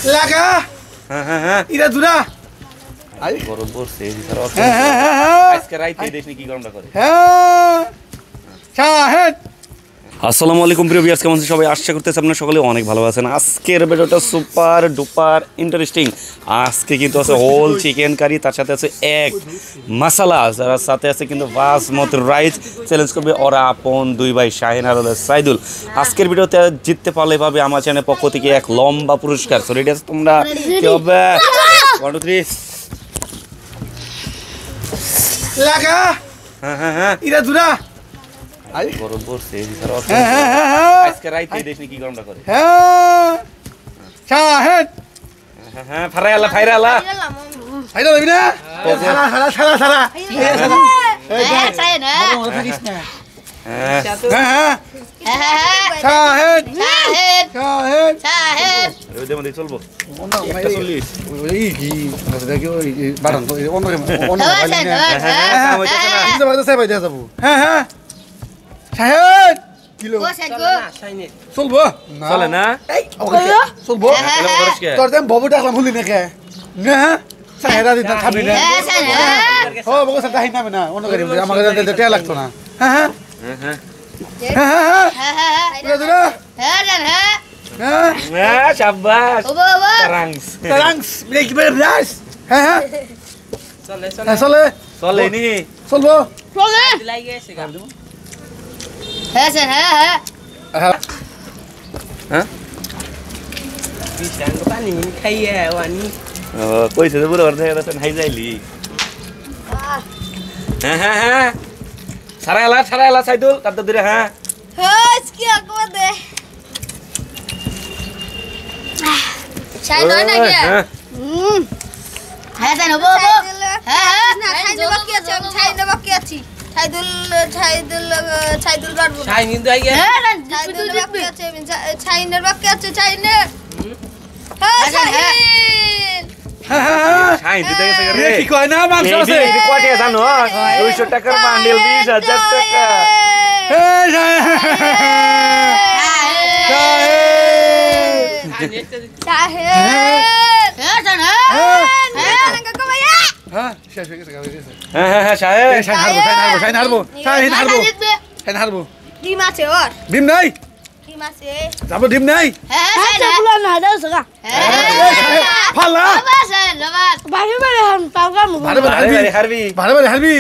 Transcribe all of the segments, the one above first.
লাগা ইরা দুরা আই গরম পড়ছে আজকে রাইতে দেখি কি গরমটা করে শাহেদ। আসসালামু আলাইকুম প্রিয় ভিউয়ার্স, কেমন আছেন সবাই? আশা করতেছি আপনারা সকলে অনেক ভালো আছেন। আজকের ভিডিওটা সুপার ডুপার ইন্টারেস্টিং। আজকে কিন্তু আছে হোল চিকেন কারি, তার সাথে আছে এক মশলা, যার সাথে আছে কিন্তু বাসমতি রাইস। চ্যালেঞ্জ করবে ওরা আপন দুই ভাই শাহিন আর সাইদুল। আজকের ভিডিওতে জিততে পারলে পাবে আমার চ্যানেলের পক্ষ থেকে এক লম্বা পুরস্কার। সো রেডি আছো তোমরা? কি হবে? 1 2 3 লাগা হ্যাঁ ইরা দুরা আই গরম পড়ছে আজকে রাইতে দেখি কি গরমটা করে শাহেদ। ফারাইলা ফাইরালা ফাইদা দিবি না? সারা সারা সারা সারা শাহেদ শাহেদ শাহেদ ওই দেমন দিয়ে চলবো ওই কি দেখি ওই বাড়ান তো অন্য অন্য ভাই না হ্যাঁ শাহেদ কিলো চলবো চলে না চলবো তোর দেম ববু ডাকলাম ভুলি নাকি না শাহেদ আদি খাবি না ও বগো সাথে হাই নামে না অন্য গাড়ি আমাকে তে লাগতো না হ্যাঁ শাবাশ Terang, break beras. Hah? Soleh. চলে নি Solbo. হ্যাঁ কইছে তো পুরো অর্ধেক আছে হাই যাইলি হ্যাঁ সারাইলা সাইদুল কত দূরে হ্যাঁ শাহিন দিতে গেছে রে কি কয় না মাংস আছে কয়টা জানো 200 টাকার বান্ডেল 20000 টাকা শাহিন হারবো ডিম নাই যাবো ডিম নাই ফালা হারবি ভালো হারবি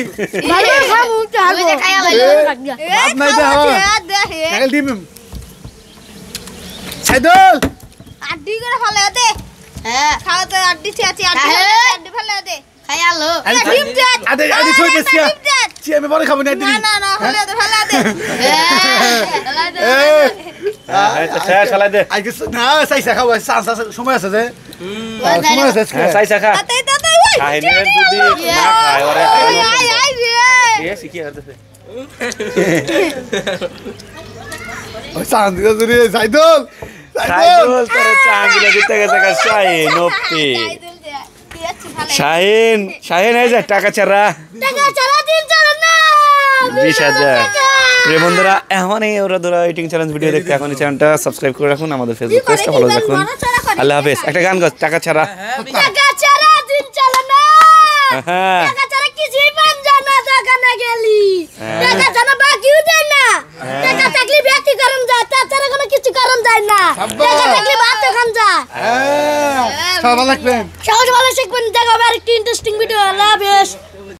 ডিম সাইদুল আড্ডি করে ফলে দে হ্যাঁ খাও তো আড্ডি আছে আড্ডি ফলে দে খায়ালো ডিম দে আড্ডি থই দিছি চি আমি বড় খাবো না দিদি না ফলে দে হ্যাঁ চালাই দে আইগে না সাইসা খাবো সময় আছে যে সময় আছে সাইসা খা তাতে শাহিনের যদি না খায় ওরে এ শিখি হচ্ছে ওই চাঁদ দিতে রে সাইদুল সাইদুল তোরে চাঙ্গিলে দিতে গেছে শাহিন ওপি শাহিন এই যে টাকা ছাড়া দিন চলে না 20000 প্রিয় বন্ধুরা এখনই ওরা ধরা ইটিং চ্যালেঞ্জ ভিডিও দেখতে এখনই চ্যানেলটা সাবস্ক্রাইব করে রাখুন, আমাদের ফেসবুক পেজটা ফলো রাখুন। আল্লাহ হাফেজ। একটা গান গাও টাকা ছাড়া দিন চলে না হ্যাঁ টাকা ছাড়া কিছুই পান জানা টাকা না গেলি টাকা ছাড়া বাকিও যায় না টাকা থাকলে ব্যক্তি করন যায় তাছাড়া কোনো কিছু করন যায় না টাকা থাকলে ভাত খান যায় সবাই লাগবেন সবাই ভালো শিখবেন। দেখা হবে আরেকটি ইন্টারেস্টিং